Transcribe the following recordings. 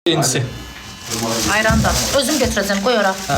Birincisi. Ayran da. Özüm götürəcəm, qoy ora. Hə.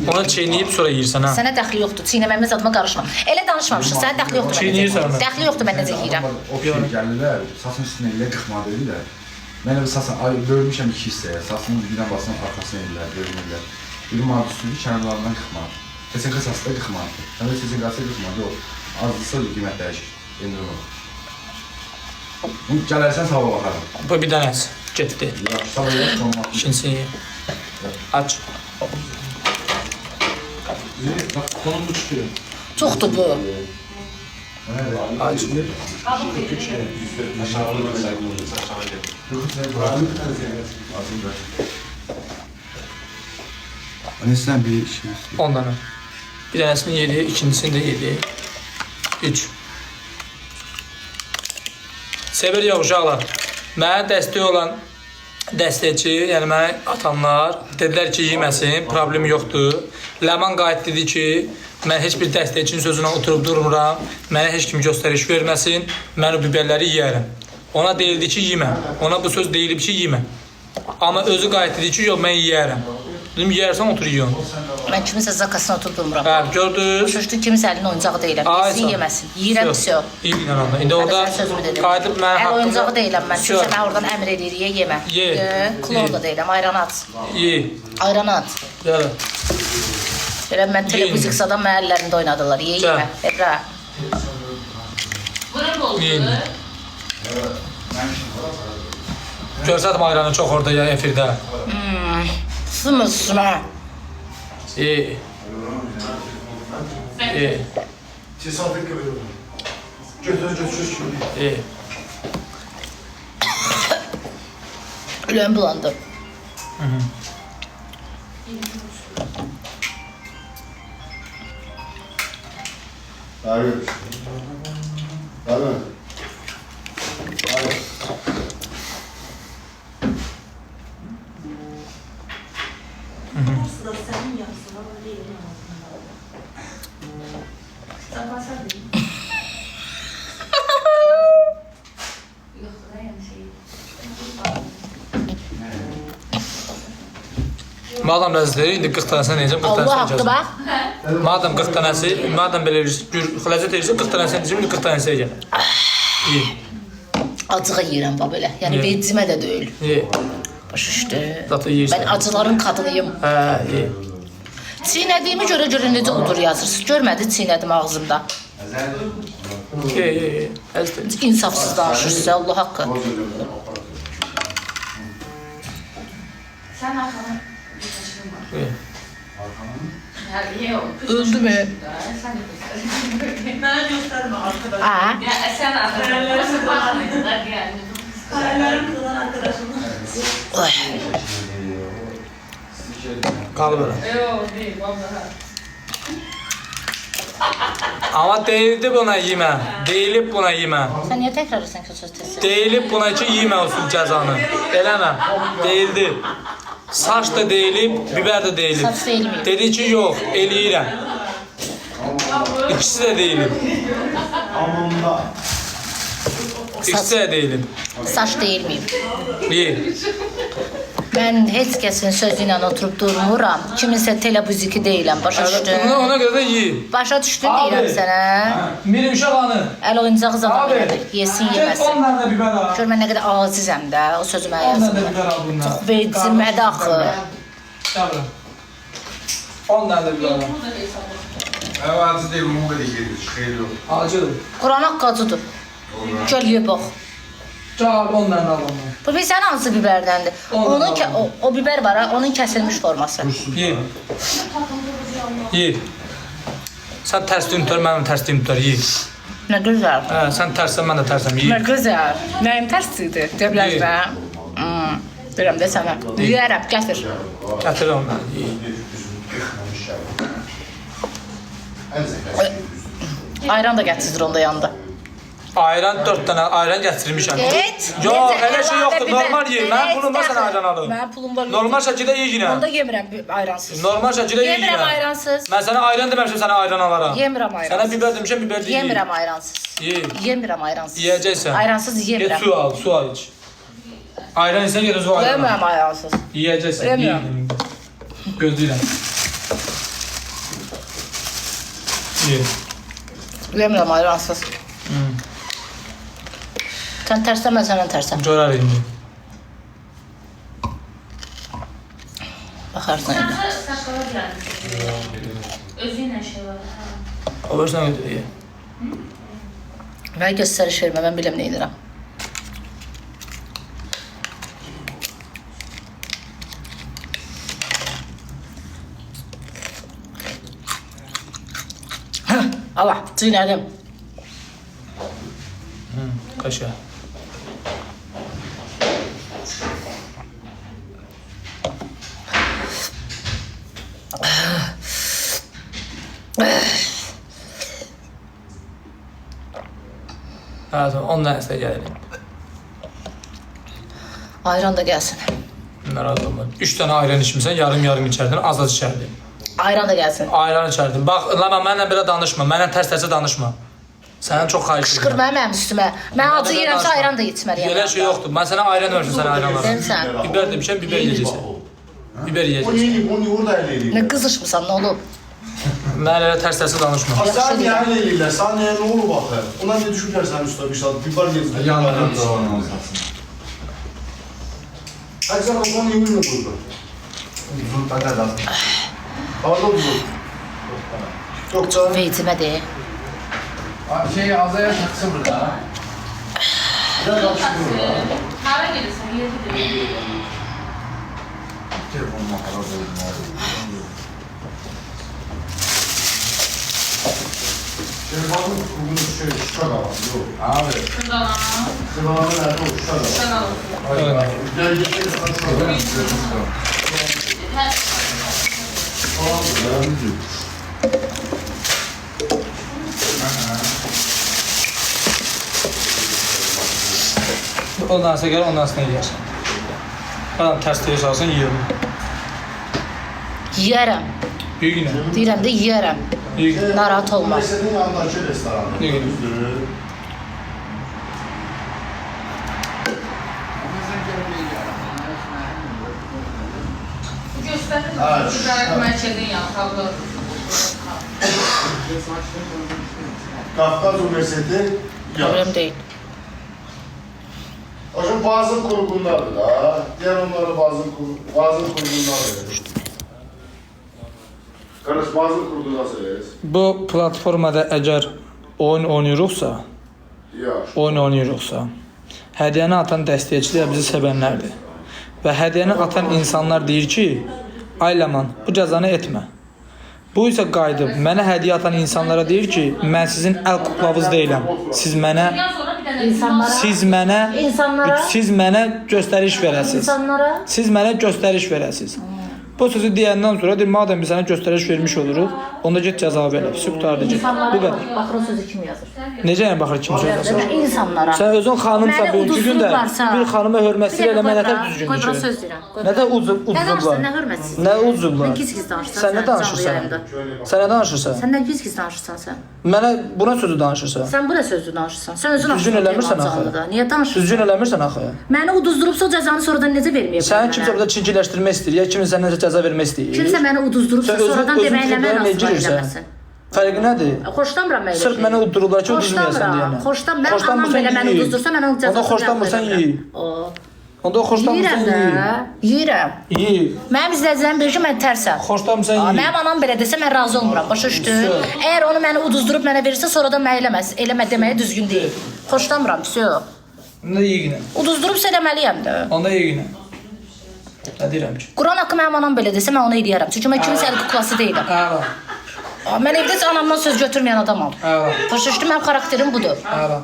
Onu çeynəyib sonra yeyirsən ha. Sənə dəxli yoxdur, çiynəməmiz adıma qarışma. Elə danışmamışıq, sənə dəxli yoxdur. Çiynəyirsən mən. Dəxli yoxdur, mən necə yeyirəm. O şey gəlirlər, sasın üstünə elə qıxmadı edirlər. Mən elə sasın, bölmüşəm iki hissəyə. Sasının dibinə basın, arxasına edirlər, bölmürlər. Bir madı üstündür, kənarlarından qıxmadı. Seçenqə sası da qıxmadı. Həm də seçenqəsi qıxmadı, o azlısa da qiymət dəyişir. Endirim olur. Gələrsən sabah baxarım. Bu bir dənəsi. Getdi. Yaxşı, sabah yaxşı olmaq. İkincisini ye. Aç. Konum bu çıxıyor. Çoxdur bu. Aç. Annesine bir şey. 10 dənə. Bir dənəsini yedi, ikincisini də yedi. 3. Sevir yox uşaqlar. Mənə dəstək olan dəstəkçi, yəni mənə atanlar dedilər ki, yeməsin, problemi yoxdur. Ləman qayıt dedi ki, mən heç bir dəstəkçinin sözünə oturub durmuram, mənə heç kim göstəriş verməsin, mən o biberləri yeyərəm. Ona deyildi ki, yemə. Ona bu söz deyilib ki, yemə. Amma özü qayıt dedi ki, yox, mən yeyərəm. Dedim, yeyərsən, otur yiyon. Mən kiminsə zakasına oturub durmuram. Hə, gördünüz. Başa kiminsə əlinin oyuncağı deyiləm. Yesin, yeməsin. Yeyirəm, всё. İyi inanamda. İndi orada qayıdıb mənə haqqında... Əl oyuncağı deyiləm mən. Всё. Çünki mən oradan əmr edir, yemə. Ye. Klon da deyiləm, ayran at. Ye. Ayran at. Gələ. Belə mən televiziksadan mən əllərində oynadılar. Ye, yemə. Ebra. Yiyin. Görsədim ayranı çox orada ya efirdə. Sımısına. İyi. İyi. İyi. Üləm bulandı. Abi. Abi. Madam ləzzətləri, indi 40 dənəsini deyəcəm, 40 Allah dənəsini haqqı deyəcəm. bax. Madam 40 dənəsi, madam belə ləzzət edirsə 40 dənəsini deyəcəm, indi 40 dənəsi deyəcəm. İyi. Acığı yeyirəm bax belə. Yəni vecimə də deyil. İyi. Başa düşdü. Zaten yeyirsən. Mən acıların qadınıyım. Hə, iyi. Çiynədiyimi görə necə odur yazırsınız. Görmədi çiynədim ağzımda. İyi, iyi. Əzdir. İnsafsız danışırsınız Allah haqqı. Sen arkadan İyi. Öldü mü? sen bana gösterme arkadaşım. Aa. Ya sen arkadan yani. Hayallerim kılan arkadaşım. Oy. Qal belə. Yok değil vallahi. Amma deyildi buna yemə. Deyilib buna yemə. Sən niyə təkrar etsən ki, söz təsir? Deyilib buna ki, yemə olsun cəzanı. Eləmə. Deyildi. Saç da deyilib, biber də deyilib. Saç deyilməyib. Dedi ki, yox, eləyirəm. İkisi də deyilib. İkisi də deyilib. Saç deyilməyib. İyi. Mən heç kəsin sözü ilə oturub durmuram. Kiminsə televiziki deyiləm. Başa düşdün? Ona görə də yi. Başa düşdün deyirəm sənə. Mirim uşaqanı. Əl oyuncağı zaman belədir. Yesin, yeməsin. 10 dənə biber al. Gör mən nə qədər acizəm də. O sözü mənə 10 dənə yazıb. biber al bundan. Çox vecimədə axı. Gəl. 10 dənə biber al. Əvvəlcə deyil, bu qədər gedir, xeyli yox. Acıdır. Quran haqqı acıdır. Gəl ye bax. Gəl 10 dənə al ondan. Bu bilsən hansı biberdəndir? Onun o biber var ha, onun kəsilmiş forması. Ye. Ye. Sən tərsliyini tutar, mənim tərsliyimi tutar, ye. Nə gözəl. Hə, sən tərsən, mən də tərsəm, ye. Nə gözəl. Nəyim tərsidir? Deyə bilərsən. Deyirəm də sənə. Yeyərəm, gətir. Gətir ondan, ye. Ayran da gətirir onda yanında. Ayran 4 dənə ayran gətirmişəm. Et. Yox, elə şey yoxdur, normal ye. Mən pulumda sənə ayran alım. Mənim pulum var. Normal şəkildə ye yenə. Onda yemirəm ayransız. Normal şəkildə ye yenə. Yemirəm ayransız. Mən sənə ayran deməmişəm, sənə ayran alaram. Yemirəm ayransız. Sənə biber demişəm, biber deyil. Yemirəm ayransız. Ye. Yemirəm ayransız. Yiyəcəksən. Ayransız Get yemirəm. su al iç. Ayran içsən gedəcək o ayran. Yemirəm ayransız. Yiyəcəksən. Yemiyorum. Gözləyirəm. Ye. Yemirəm ayransız. Sən tərsən, mən səndən tərsəm. Corar indi. Baxarsan indi. Saçlara gəldi. Özüylə şey var. O başına götür ye. Və göstəriş vermə, mən biləm nə edirəm. Allah, çiğnədim. Kaşa. Evet, 10 dənəsə gəlir. Ayran da gəlsin. Narazı olma. 3 dənə ayran içmirsən, yarım içərdin, az içərdin. Ayran da gəlsin. Ayran içərdin. Bax, Lama, mənlə belə danışma, mənlə tərs-tərsə danışma. Səndən çox xahiş edirəm. Qışqırma mənim üstümə. Mən acı yeyirəmsə ayran da içməliyəm. Elə şey yoxdur. Mən sənə ayran vermişəm, sənə ayran var. Demirsən. Biber demişəm, biber yeyəcəksən. Biber O yeyəcəksən. yiyip onu orada elde edeyim. Nə qızışmısan, nə olub? Mən elə tərs-tərsə danışma. Sen niye elde edeyim? Sen niye ne olur bakı? Ona ne düşünürsen sen üstüne bir şey. Biber gezdi. Yanlarına dolanma olsasın. Hadi sen o zaman yemin mi burada? Uzun da lazım. Pardon bu. Yok canım. Veycimə de. Şey azaya taksın burada. Gel kapıştırma. Hara gelirsən, yeri gedir. Telefonuma para koydum abi. Telefonun kurduğunu şöyle şurada var. Yok. Abi. Şuradan al. Telefonun nerede o? Şurada. Şuradan al. Evet. Gel gel gel. Şurada. Ondan sonra gəl, ondan sonra yeyərsən. Adam tərs-tərsə salsın, yeyirəm. Yiyərəm. Büyük yine. Deyirəm də yiyərəm. Büyük. Narahat olma. Mesleğin yanındaki restoran. Ne gibi? Göstərdin Evet. mi? Şurada mərkəzin yan, kablo. Kafkaz Üniversitesi. Problem deyil. Hocam bazı kurgunlardır da. Diğer onları bazı kurgunlardır. Kardeş bazı kurgunlardır. Bu platformada əgər oyun oynayırıqsa, Yaş. oyun oynayırıqsa, hədiyyəni atan dəstəkçilər bizi sevənlərdir. Və hədiyyəni atan insanlar deyir ki, ay Ləman, bu cəzanı etmə. Bu isə qayıdıb mənə hədiyyə atan insanlara deyir ki, mən sizin əl kuklavız deyiləm. Siz mənə Bundan sonra bir dənə İnsanlara siz mənə göstəriş verəsiz. insanlara Siz mənə göstəriş verəsiz. Bu sözü deyəndən sonra deyir, madəm biz sənə göstəriş vermiş oluruq, onda get cəza verə. Sübtardı get. Bu qədər. baxır o sözü kim yazır? Necə yəni baxır kim söyləsin? İnsanlara. Sən özün xanımsan Məni bugünkü gündə uduzdurublarsa- bir xanıma hörmətsiz eləmə nətər Qoy düzgündür bura ki? söz deyirəm. Nə də Nə danışırsan, udzublar? nə hörmətsiz? Nə udzublar? Sən gizgiz danışırsan. Sən nə canlı danışırsan? yayında. Sən nə danışırsan? Sən nə gizgiz danışırsan sən? Mənə buna sözü danışırsan. Sən bu nə sözü danışırsan? Sən özün Düzgün eləmirsən axı. Niyə danışırsan? Düzgün eləmirsən axı. Məni uduzdurubsa o cəzanı sonradan necə verməyə bilər? Sən kimsə burada çirkiləşdirmək istəyir, ya kimin səndən cəza vermək istəyir. Kimsə məni uduzdurubsa Sən özün- sonradan özün deməklə mən tribunala asılı girirsən. eləməsin. Fərqi nədir? Xoşlamıram mən elə Sırf mənə uddururlar ki, uduzmayasan deyənə. Xoşlam, mən anam belə məni uduzdursa mən onun cəzasını Onda xoşlanmırsan qəbul yey. edirəm. O. Onda xoşlanmırsan Yeyirəm yey. də, yeyirəm. Yey. Mənim izləyicilərim bilir ki, mən tərsəm. Xoşlanmırsan yey. Mənim anam belə desə mən razı olmuram, başa düşdün? Əgər onu məni uduzdurub mənə verirsə, sonradan mən eləmə deməyə düzgün deyil. Xoşlamıram, vəsə. Onda yey yenə. Uduzdurubsa eləməliyəm də. Onda yey yenə. Nə deyirəm ki? Quran haqqı mənim anam belə desə mən onu eləyərəm. Çünki mən kiminsə əl kuklası deyiləm. Əla. Mən evdə heç anamdan söz götürməyən adamam. Əla. Başa düşdün, mənim xarakterim budur. Əla.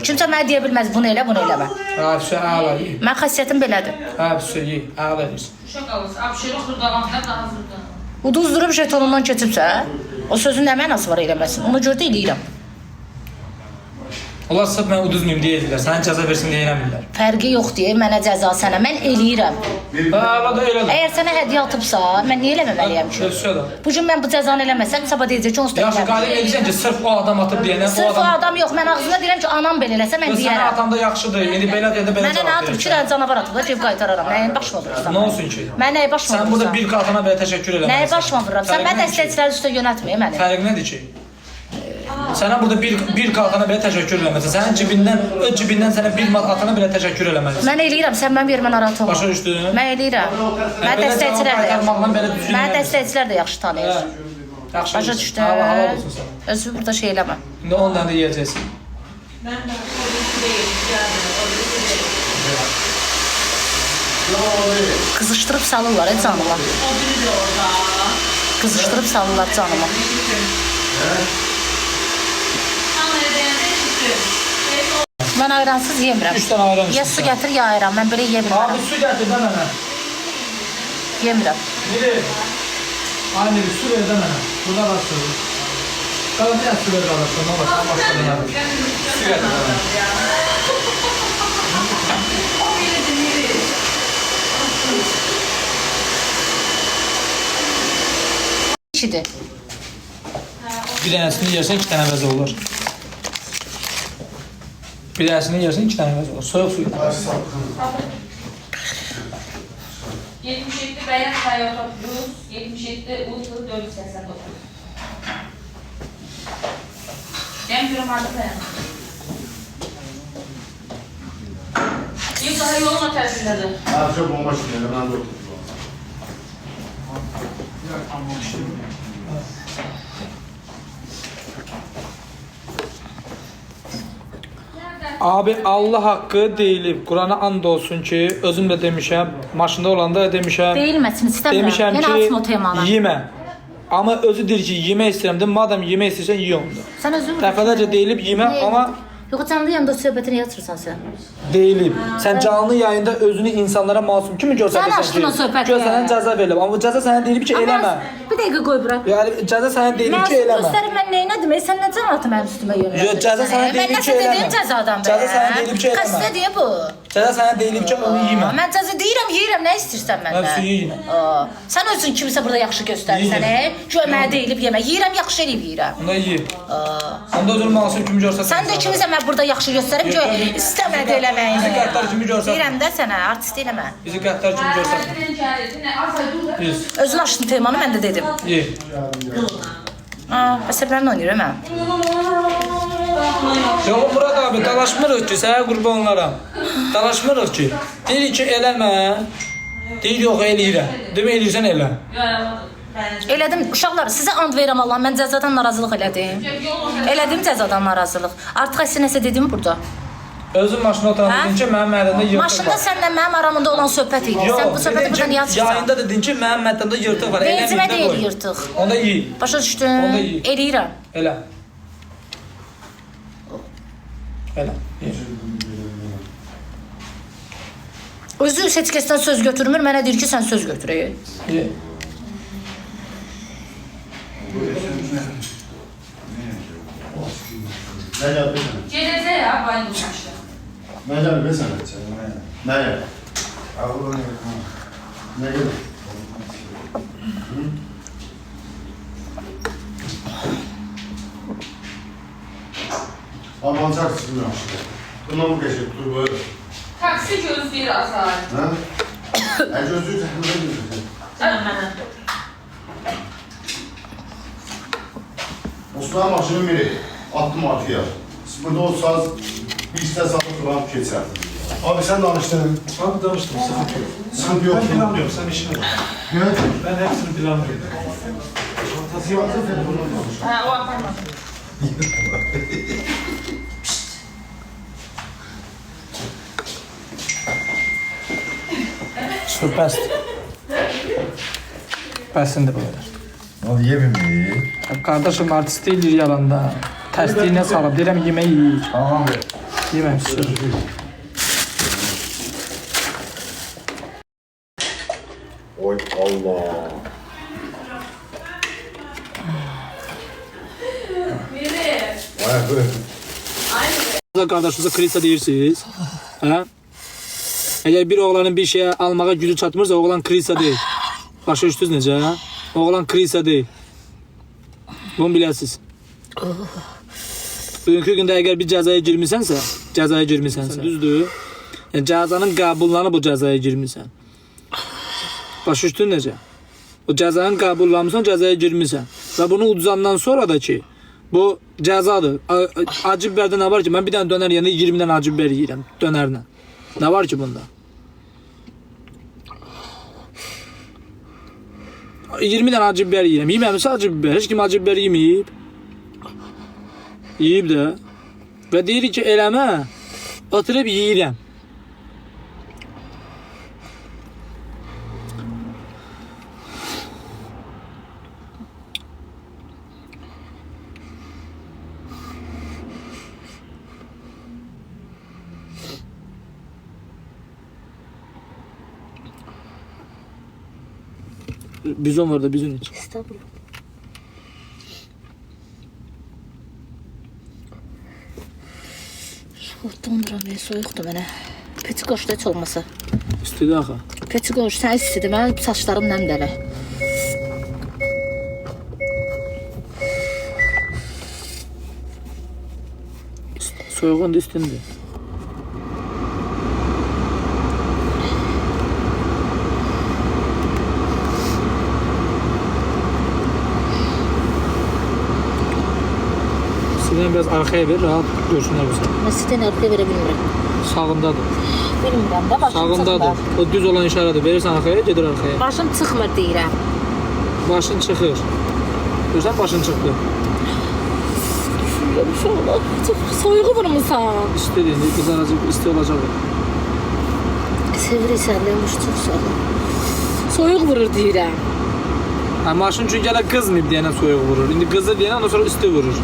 Kimsə mənə deyə bilməz, bunu elə, bunu eləmə. Əla, əla yey. Mən xəssiyyətim belədir. Əla, yey. Əla yeyirsən. uşaq alırsın. Abşırıq xırdalanlar daha hazırdır. Uduzdurup jetonundan keçibsə, o sözün nə mənası var eləməsin? Ona görə də eləyirəm. Onlar sırf mən uduzmayım deyə edirlər. Sənə cəza versin deyə eləmirlər. Fərqi yox deyə mənə cəza sənə. Mən eləyirəm. Əla da elə də. Əgər sənə hədiyyə atıbsa, mən niyə eləməməliyəm ki? Ölsə də. Bu gün mən bu cəzanı eləməsəm, sabah deyəcək ki, onsuz da Yaxşı, qalib edirsən ki, sırf o adam atıb deyənə, Sırf o adam yox, mən ağzına deyirəm ki, anam belə eləsə mən Sənə deyərəm. atan da yaxşıdır, indi belə deyəndə belə Mənə nə atıb, 2 dənə canavar atıb da, cib qaytararam. Nəyin başıma vurursan? Nə olsun ki? Mən nəyə başıma Sən vurursan? burada bir qatına belə təşəkkür eləməlisən. Nəyə başıma vururam? Sən mən dəstəkçilərin üstə yönətməyə məni. Fərq nədir ki? Sənə burada bir qatına belə təşəkkür eləməlisən. Sənin cibindən, öz cibindən sənə bir mat atana belə təşəkkür eləməlisən. Mən eləyirəm, sən mən vermə narahat olma. Başa düşdün? Mən eləyirəm. Mən belə dəstəkçilər cavab də qaytarmaqla belə düzgün Mən eləmirsən. dəstəkçilər də yaxşı tanıyır. Yaxşı. Başa düşdün? Halal olsun sənə. Özü burada şey eləmə. İndi ondan da yeyəcəksən. Ben de polisi değil. Yani polisi değil. Qızışdırıb salırlar canıma. O biri de orada. Qızışdırıb salırlar canıma. Tam evde çıktı. Mən ayransız yemirəm. 3 dənə ayran Ya su gətir, ya ayran. Mən belə yeyə bilmərəm. Abi su gətir də mənə. Yemirəm. Miri. Ay Miri, su ver də mənə. Burada var su. Qalan bir su ver qalarsan, nə var? Sən başqadan yardım. Su gətir də mənə. İçidir. Bir dənəsini yersən 2 dənə əvəz olur. Bir dənəsini yersən 2 dənə əvəz olur. Soyuq su. 77 beyaz Toyota Plus, 77 Ultra 489. Ben bir marka dayanım. Bir daha yoluna tersileri. Her şey bomba şimdi. Ben de oturdum. Abi Allah haqqı deyilib. Qurana and olsun ki, özüm də demişəm, maşında olanda da demişəm. Deyilməsin, istəmirəm. Demişəm Yenə atma o temanı. ki, yemə. Amma özü deyir ki, yemək istəyirəm. Madam yemək istəyirsən, ye onu da. Sən özün Dəfələrcə deyilib yemə, amma Yox, canlı yayında söhbətini yatırsan sən. deyilib. Sən canlı yayında özünü insanlara masum kimi Sən göstərirsən açdın o söhbəti. Gör sənə cəza verilib. Amma bu cəza sənə deyilib ki, eləmə. Bir dəqiqə qoy bura. Yəni cəza sənə deyilib ki, Mən eləmə. göstərib mən nəyinə demək, sən nə cəmaatı mənim üstümə yönəldirsən? Yox, cəza sənə deyilib ki, Mən nəsə dediyim eləmə. cəzadan bə. Cəza sənə deyilib ki, eləmə. Qəsdə deyə bu. Cəza sənə deyilib ki, onu yemə. Mən cəza deyirəm, yeyirəm, nə istəyirsən məndən? Mən suyu yeyirəm. Sən özün kimisə burada yaxşı göstərirsən, Gör mənə deyilib yemək. Yeyirəm, yaxşı eləyib yeyirəm. Onda ye. Onda özünü masum kimi görsən. Sən də kimisə mən burada yaxşı göstərim, gör istəmədi eləməyi. Bizi qəddar kimi görsən. Deyirəm də sənə, artist eləmə. Bizi qəddar kimi görsən. Biz. Özün açdın temanı, mən də dedim. Ye. Əsəblərini oynayıram mən. Yox Murad abi, dalaşmırıq ki, sənə qurbanlaram. Dalaşmırıq ki. Deyirik ki, eləmə. Deyir yox, eləyirəm. Demə eləyirsən elə. Elədim, uşaqlar, sizə and verirəm Allah, mən cəzadan narazılıq elədim. Elədim cəzadan narazılıq. Artıq əslində nəsə dedim burada. Özün maşına oturan dedin ki, mənim mədəmdə yırtıq Maşında var. səndən mənim aramında olan söhbət idi. Sən bu söhbəti burada niyə açırsan? Yayında dedin ki, mənim mədəmdə yırtıq var. Benzimə Eləmir, deyil qoy. yırtıq. Onda ye. Başa Onda düşdün? iyi. Eləyirəm. Elə. Elə. Ye. Özü heç kəsdən söz götürmür, mənə deyir ki, sən söz götür. Ye. Ne geldi sana? Ceneze ya bayıldı başta. Ne geldi be sana? Ne geldi? Ne geldi? Aman çok sıkılıyor işte. Buna bu geçip dur böyle. Taksi gözleri azar. Ha? En gözlüğü takımda gözlüğü. Osman maşının biri. Attım artıya. Siz burada olsanız bir işte satıp duran geçer. Abi sen danıştın. Abi danıştım, sıkıntı yok. Sıkıntı yok. Ben planlıyorum, sen işini bak. Evet. Ben hepsini planlıyorum. Fantezi varsa telefonla konuş. Ha o apartman. Süpersin. Bəsindir bu qədər. Hadi yemin mi? Qardaşım artist deyil yalanda. Təsdiqinə salıb. Deyirəm yemək yeyir. Tamam be. Yeməm sür. Oy Allah. Biri. Vay be. Qardaşınıza krisa deyirsiniz. Hə? Əgər bir oğlanın bir şeyə almağa gücü çatmırsa, oğlan krisa deyil. Başa düşdünüz necə? Hə? Oğlan krisa deyil. Bunu biləsiniz. Bugünkü gündə əgər bir cəzaya girmisənsə, düzdür? Yəni cəzanın qəbullanıb bu cəzaya girmisən. Başa düşdün necə? O cəzanın qəbullanmısan, cəzaya girmisən. Və bunu uduzandan sonra da ki, bu cəzadır. Acı biberdə nə var ki? Mən bir dənə dönər yeyəndə 20 dənə acı biber yeyirəm dönərlə. Nə var ki bunda? 20 dənə acı biber yeyirəm. Yeməmişsə acı biber. Heç kim acı biber yeməyib. Yeyib də. Və deyir ki, eləmə. Oturub yeyirəm. Bizon var da bizon iç. İstəmirəm. Donduram, soyuqdur mənə. Petikoşda heç olmasa. İstedi axı. Petikoş, sən istidir, mənim saçlarım nəmdələ. Soyuğun da üstündür. Sizden biraz arkaya ver, rahat görsünler bu seni. Mən sizdən arkaya verə bilmirəm. Sağındadır. Bilmirəm də, başım Sağındadır. çıxmır. O düz olan işarədir. Verirsən arkaya, gedir arkaya. Başım çıxmır deyirəm. Başın çıxır. Görsən başın çıxdı. İnşallah. Çox soyuğu vurmusan. İstediğinde kızaracak, isti olacak. Sevirik sənləymiş çox sağ ol. Soyuq vurur deyirəm. Ha, maşın çünkü hələ qızmayıb deyənə soyuq vurur. İndi qızı deyənə ondan sonra isti vurur.